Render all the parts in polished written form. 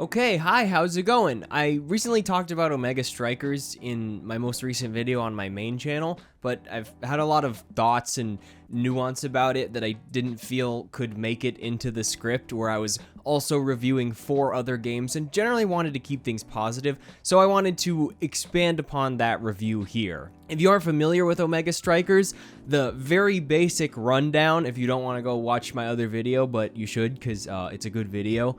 Okay, hi, how's it going? I recently talked about Omega Strikers in my most recent video on my main channel, but I've had a lot of thoughts and nuance about it that I didn't feel could make it into the script, where I was also reviewing 4 other games and generally wanted to keep things positive, so I wanted to expand upon that review here. If you aren't familiar with Omega Strikers, the very basic rundown, if you don't want to go watch my other video, but you should because it's a good video,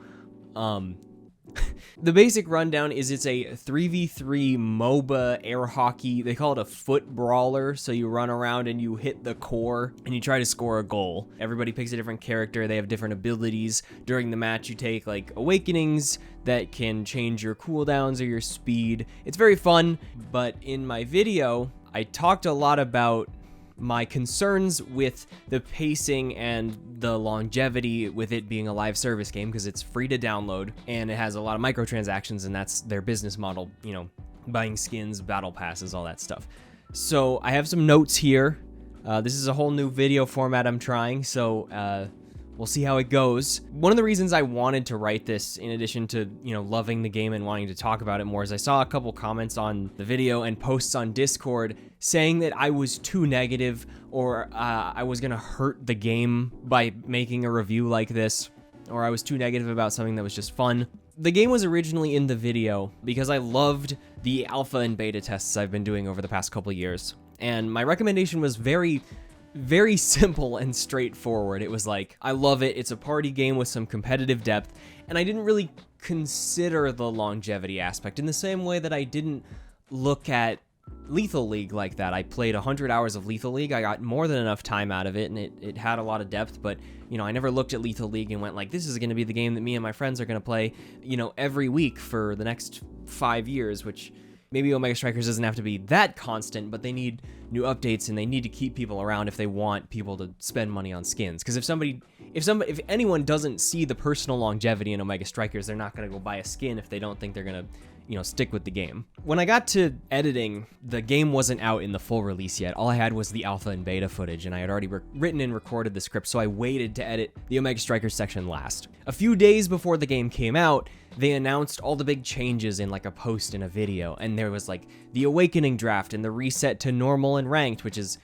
the basic rundown is it's a 3v3 MOBA air hockey. They call it a foot brawler, so you run around and you hit the core and you try to score a goal. Everybody picks a different character. They have different abilities. During the match, you take like awakenings that can change your cooldowns or your speed. It's very fun, but in my video, I talked a lot about my concerns with the pacing and the longevity with it being a live service game, because it's free to download and it has a lot of microtransactions, and that's their business model, you know, buying skins, battle passes, all that stuff. So I have some notes here. This is a whole new video format I'm trying, so we'll see how it goes. One of the reasons I wanted to write this, in addition to, you know, loving the game and wanting to talk about it more, is I saw a couple comments on the video and posts on Discord saying that I was too negative, or I was gonna hurt the game by making a review like this, or I was too negative about something that was just fun. The game was originally in the video because I loved the alpha and beta tests I've been doing over the past couple years, and my recommendation was very simple and straightforward. It was like, I love it, it's a party game with some competitive depth, and I didn't really consider the longevity aspect in the same way that I didn't look at Lethal League like that. I played 100 hours of Lethal League. I got more than enough time out of it, and it had a lot of depth, but, you know, I never looked at Lethal League and went like, this is going to be the game that me and my friends are going to play, you know, every week for the next 5 years, which maybe Omega Strikers doesn't have to be that constant, but they need new updates and they need to keep people around if they want people to spend money on skins. Because if anyone doesn't see the personal longevity in Omega Strikers, they're not going to go buy a skin if they don't think they're going to, you know, stick with the game. When I got to editing, the game wasn't out in the full release yet. All I had was the alpha and beta footage, and I had already written and recorded the script, so I waited to edit the Omega Strikers section last. A few days before the game came out, they announced all the big changes in like a post in a video, and there was like the Awakening draft and the reset to normal and ranked, which is,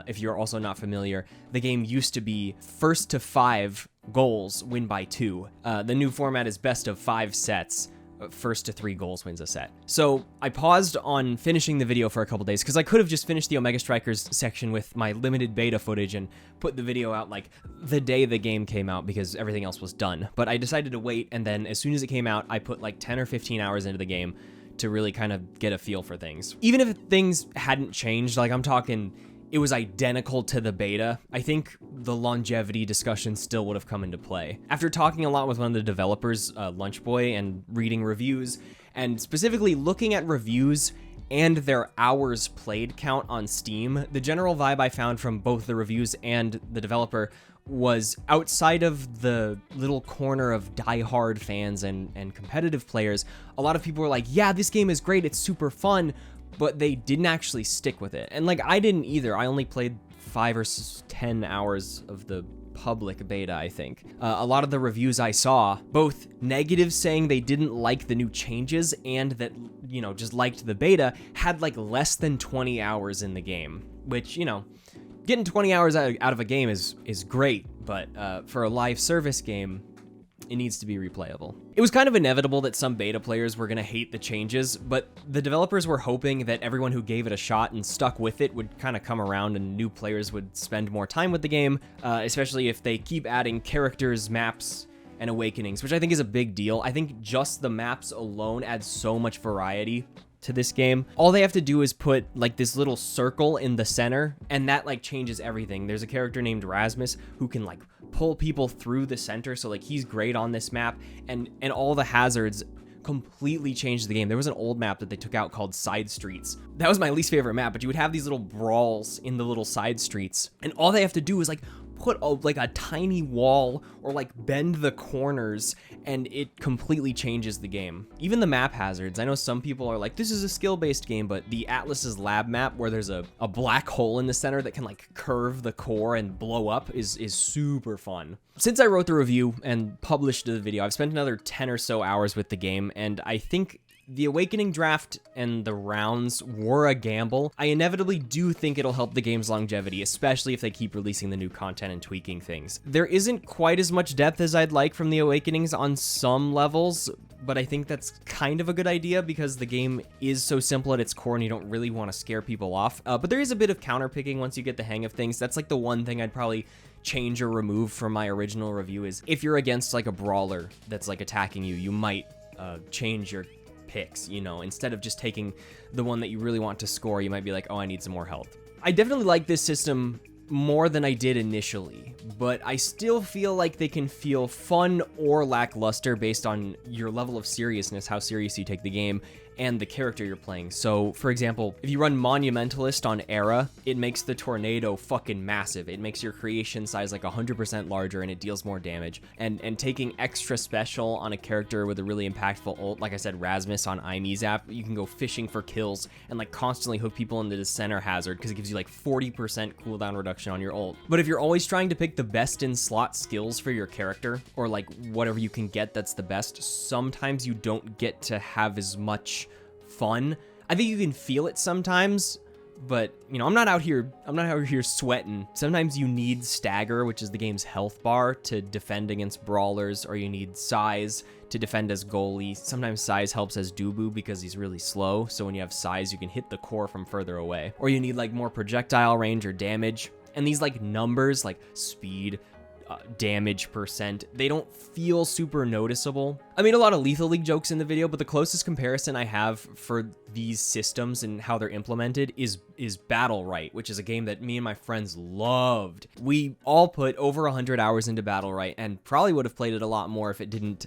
if you're also not familiar, the game used to be first to 5 goals win by 2. The new format is best of 5 sets. First to 3 goals wins a set. So I paused on finishing the video for a couple days because I could have just finished the Omega Strikers section with my limited beta footage and put the video out like the day the game came out because everything else was done. But I decided to wait, and then as soon as it came out, I put like 10 or 15 hours into the game to really kind of get a feel for things. Even if things hadn't changed, like I'm talking, it was identical to the beta, I think the longevity discussion still would have come into play. After talking a lot with one of the developers, Lunchboy, and reading reviews, and specifically looking at reviews and their hours played count on Steam, the general vibe I found from both the reviews and the developer was, outside of the little corner of die-hard fans and competitive players, a lot of people were like, yeah, this game is great, it's super fun, but they didn't actually stick with it. And like, I didn't either. I only played 5 or 10 hours of the public beta, I think. A lot of the reviews I saw, both negative saying they didn't like the new changes and that, you know, just liked the beta, had like less than 20 hours in the game, which, you know, getting 20 hours out of a game is great, but for a live service game, it needs to be replayable. It was kind of inevitable that some beta players were going to hate the changes, but the developers were hoping that everyone who gave it a shot and stuck with it would kind of come around and new players would spend more time with the game, especially if they keep adding characters, maps, and awakenings, which I think is a big deal. I think just the maps alone add so much variety to this game. All they have to do is put like this little circle in the center, and that like changes everything. There's a character named Rasmus who can like pull people through the center, so like he's great on this map, and all the hazards completely changed the game. There was an old map that they took out called Side Streets. That was my least favorite map, but you would have these little brawls in the little side streets, and all they have to do is like put like a tiny wall or like bend the corners and it completely changes the game. Even the map hazards. I know some people are like, this is a skill-based game, but the Atlas's lab map where there's a black hole in the center that can like curve the core and blow up is super fun. Since I wrote the review and published the video, I've spent another 10 or so hours with the game, and I think the Awakening draft and the rounds were a gamble. I inevitably do think it'll help the game's longevity, especially if they keep releasing the new content and tweaking things. There isn't quite as much depth as I'd like from the Awakenings on some levels, but I think that's kind of a good idea because the game is so simple at its core and you don't really want to scare people off. But there is a bit of counterpicking once you get the hang of things. That's like the one thing I'd probably change or remove from my original review is if you're against like a brawler that's like attacking you, you might change your picks, you know, instead of just taking the one that you really want to score, you might be like, oh, I need some more health. I definitely like this system more than I did initially, but I still feel like they can feel fun or lackluster based on your level of seriousness, how serious you take the game, and the character you're playing. So, for example, if you run Monumentalist on Era, it makes the tornado fucking massive. It makes your creation size like 100% larger and it deals more damage. And taking extra special on a character with a really impactful ult, like I said, Rasmus on Imezap, you can go fishing for kills and like constantly hook people into the center hazard because it gives you like 40% cooldown reduction on your ult. But if you're always trying to pick the best in slot skills for your character, or like whatever you can get that's the best, sometimes you don't get to have as much fun. I think you can feel it sometimes, but you know, I'm not out here sweating. Sometimes you need stagger, which is the game's health bar, to defend against brawlers, or you need size to defend as goalie. Sometimes size helps as Dubu because he's really slow, so when you have size you can hit the core from further away. Or you need like more projectile range or damage, and these like numbers like speed, damage percent, they don't feel super noticeable. I made a lot of Lethal League jokes in the video, but the closest comparison I have for these systems and how they're implemented is Battle Right, which is a game that me and my friends loved. We all put over 100 hours into Battle Right and probably would have played it a lot more if it didn't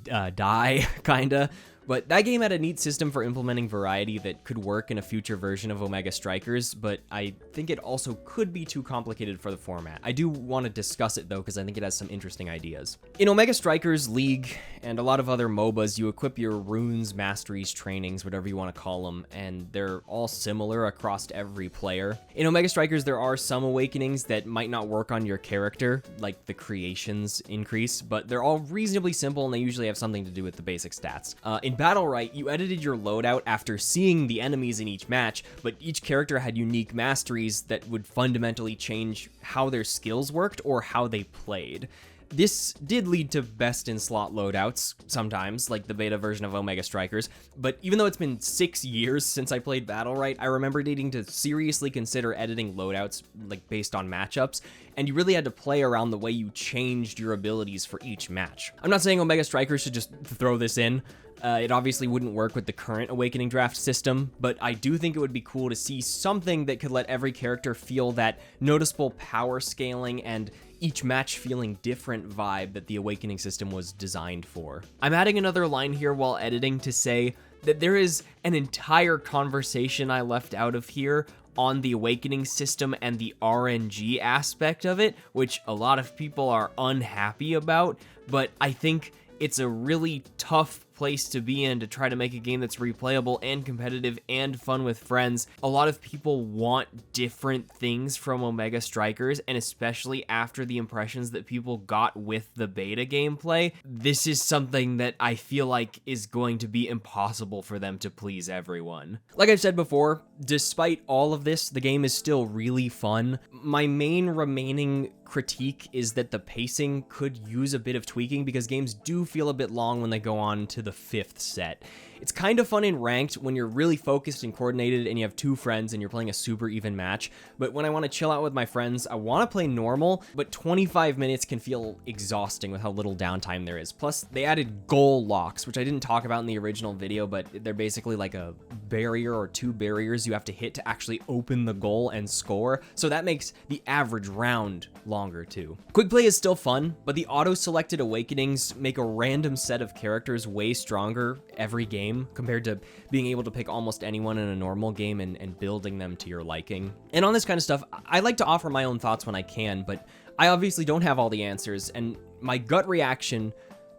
die, kinda. But that game had a neat system for implementing variety that could work in a future version of Omega Strikers, but I think it also could be too complicated for the format. I do want to discuss it though, because I think it has some interesting ideas. In Omega Strikers, League, and a lot of other MOBAs, you equip your runes, masteries, trainings, whatever you want to call them, and they're all similar across every player. In Omega Strikers, there are some awakenings that might not work on your character, like the creations increase, but they're all reasonably simple and they usually have something to do with the basic stats. In Battle Right, you edited your loadout after seeing the enemies in each match, but each character had unique masteries that would fundamentally change how their skills worked or how they played. This did lead to best in slot loadouts sometimes, like the beta version of Omega Strikers, but even though it's been 6 years since I played Battle Right, I remember needing to seriously consider editing loadouts like based on matchups, and you really had to play around the way you changed your abilities for each match. I'm not saying Omega Strikers should just throw this in. It obviously wouldn't work with the current Awakening draft system, but I do think it would be cool to see something that could let every character feel that noticeable power scaling and each match feeling different vibe that the Awakening system was designed for. I'm adding another line here while editing to say that there is an entire conversation I left out of here on the Awakening system and the RNG aspect of it, which a lot of people are unhappy about, but I think it's a really tough place to be in to try to make a game that's replayable and competitive and fun with friends. A lot of people want different things from Omega Strikers, and especially after the impressions that people got with the beta gameplay, this is something that I feel like is going to be impossible for them to please everyone. Like I've said before, despite all of this, the game is still really fun. My main remaining critique is that the pacing could use a bit of tweaking because games do feel a bit long when they go on to the 5th set. It's kind of fun in ranked when you're really focused and coordinated and you have 2 friends and you're playing a super even match, but when I want to chill out with my friends, I want to play normal, but 25 minutes can feel exhausting with how little downtime there is. Plus, they added goal locks, which I didn't talk about in the original video, but they're basically like a barrier or 2 barriers you have to hit to actually open the goal and score, so that makes the average round longer too. Quick play is still fun, but the auto-selected awakenings make a random set of characters way stronger every game, game compared to being able to pick almost anyone in a normal game and building them to your liking. And on this kind of stuff, I like to offer my own thoughts when I can, but I obviously don't have all the answers, and my gut reaction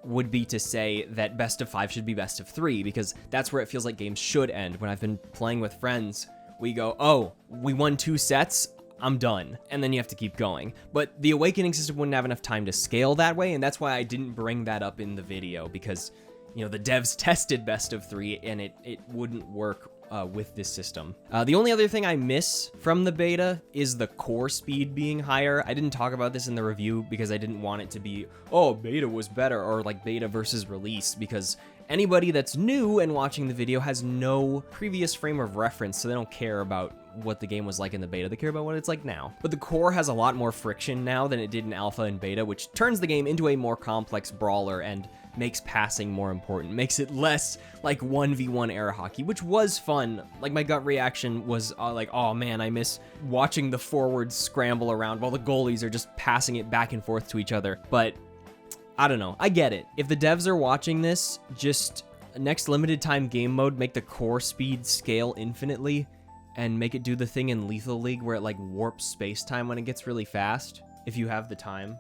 would be to say that best of 5 should be best of 3, because that's where it feels like games should end. When I've been playing with friends, we go, oh, we won 2 sets, I'm done. And then you have to keep going. But the awakening system wouldn't have enough time to scale that way, and that's why I didn't bring that up in the video, because, you know, the devs tested best of 3, and it wouldn't work with this system. The only other thing I miss from the beta is the core speed being higher. I didn't talk about this in the review because I didn't want it to be, oh, beta was better, or like beta versus release, because anybody that's new and watching the video has no previous frame of reference, so they don't care about what the game was like in the beta. They care about what it's like now. But the core has a lot more friction now than it did in alpha and beta, which turns the game into a more complex brawler and makes passing more important, makes it less like 1v1 air hockey, which was fun. Like, my gut reaction was like, oh man, I miss watching the forwards scramble around while the goalies are just passing it back and forth to each other. But I don't know, I get it. If the devs are watching this, just next limited time game mode, make the core speed scale infinitely and make it do the thing in Lethal League where it like warps space-time when it gets really fast, if you have the time.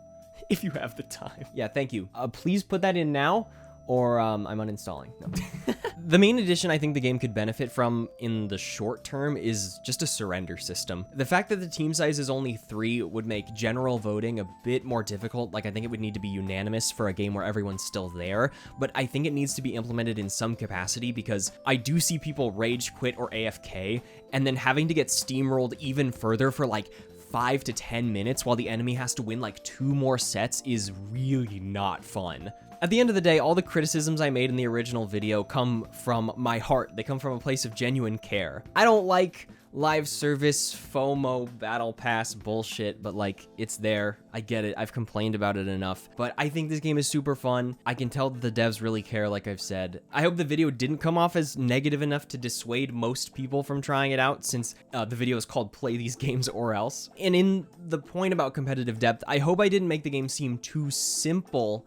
If you have the time. Yeah, thank you. Please put that in now, or I'm uninstalling. No. The main addition I think the game could benefit from in the short term is just a surrender system. The fact that the team size is only 3 would make general voting a bit more difficult. Like, I think it would need to be unanimous for a game where everyone's still there, but I think it needs to be implemented in some capacity, because I do see people rage quit or AFK and then having to get steamrolled even further for like 5 to 10 minutes while the enemy has to win like 2 more sets is really not fun. At the end of the day, all the criticisms I made in the original video come from my heart. They come from a place of genuine care. I don't like live service, FOMO, battle pass bullshit, but like, it's there. I get it. I've complained about it enough, but I think this game is super fun. I can tell that the devs really care, like I've said. I hope the video didn't come off as negative enough to dissuade most people from trying it out, since the video is called Play These Games or Else. And in the point about competitive depth, I hope I didn't make the game seem too simple,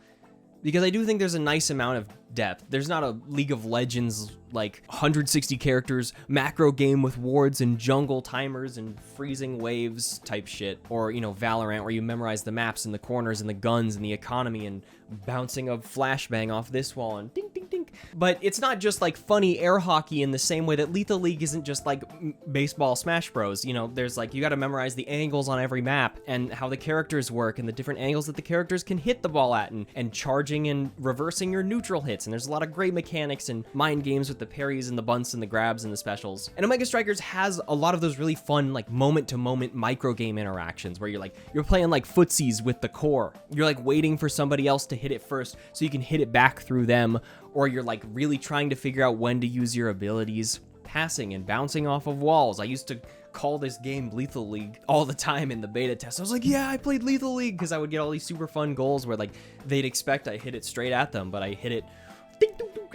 because I do think there's a nice amount of depth. There's not a League of Legends, like 160 characters, macro game with wards and jungle timers and freezing waves type shit. Or, you know, Valorant, where you memorize the maps and the corners and the guns and the economy and bouncing a flashbang off this wall and ding, ding, ding. But it's not just like funny air hockey in the same way that Lethal League isn't just like baseball Smash Bros. You know, there's like, you gotta memorize the angles on every map and how the characters work and the different angles that the characters can hit the ball at, and charging and reversing your neutral hits. And there's a lot of great mechanics and mind games with the parries and the bunts and the grabs and the specials. And Omega Strikers has a lot of those really fun, like moment-to-moment micro game interactions where you're playing like footsies with the core. You're like waiting for somebody else to hit it first so you can hit it back through them, or you're like really trying to figure out when to use your abilities. Passing and bouncing off of walls. I used to call this game Lethal League all the time in the beta test. I was like, yeah, I played Lethal League, because I would get all these super fun goals where like they'd expect I hit it straight at them, but I hit it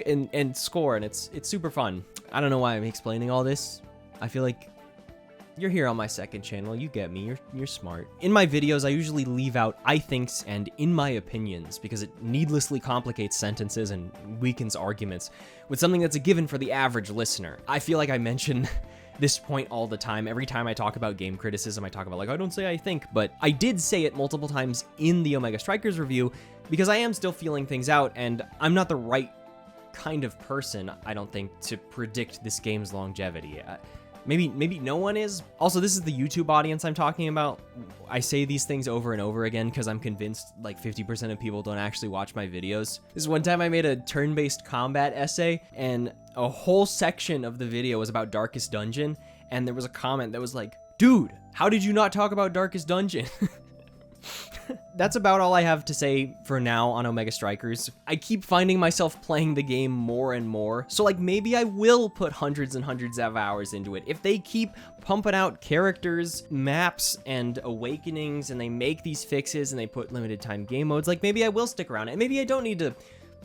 and score, and it's super fun. I don't know why I'm explaining all this. I feel like you're here on my second channel, you get me, you're smart. In my videos, I usually leave out I thinks and in my opinions, because it needlessly complicates sentences and weakens arguments with something that's a given for the average listener. I feel like I mention this point all the time. Every time I talk about game criticism, I talk about like, I don't say I think, but I did say it multiple times in the Omega Strikers review, because I am still feeling things out, and I'm not the right kind of person, I don't think, to predict this game's longevity. Maybe no one is. Also, this is the YouTube audience I'm talking about. I say these things over and over again because I'm convinced like 50% of people don't actually watch my videos. This is one time I made a turn-based combat essay, and a whole section of the video was about Darkest Dungeon, and there was a comment that was like, dude, how did you not talk about Darkest Dungeon? That's about all I have to say for now on Omega Strikers. I keep finding myself playing the game more and more, so like maybe I will put hundreds and hundreds of hours into it. If they keep pumping out characters, maps, and awakenings, and they make these fixes and they put limited time game modes, like maybe I will stick around. And maybe I don't need to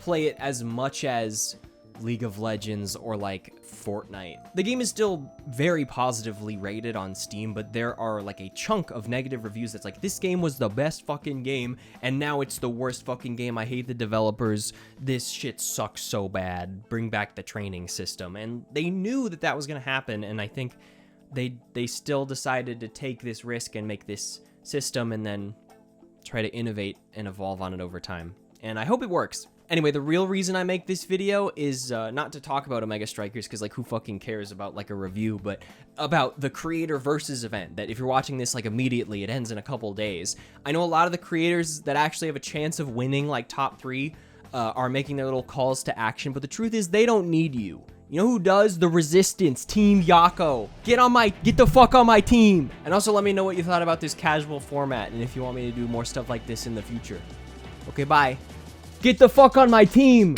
play it as much as League of Legends or like Fortnite. The game is still very positively rated on Steam, but there are like a chunk of negative reviews that's like, this game was the best fucking game, and now it's the worst fucking game. I hate the developers. This shit sucks so bad. Bring back the training system. And they knew that that was gonna happen, and I think they still decided to take this risk and make this system and then try to innovate and evolve on it over time. And I hope it works. Anyway, the real reason I make this video is not to talk about Omega Strikers, because like who fucking cares about like a review, but about the creator versus event, that if you're watching this like immediately, it ends in a couple days. I know a lot of the creators that actually have a chance of winning like top 3 are making their little calls to action, but the truth is they don't need you. You know who does? The Resistance, Team Yakko. Get the fuck on my team. And also let me know what you thought about this casual format and if you want me to do more stuff like this in the future. Okay, bye. Get the fuck on my team.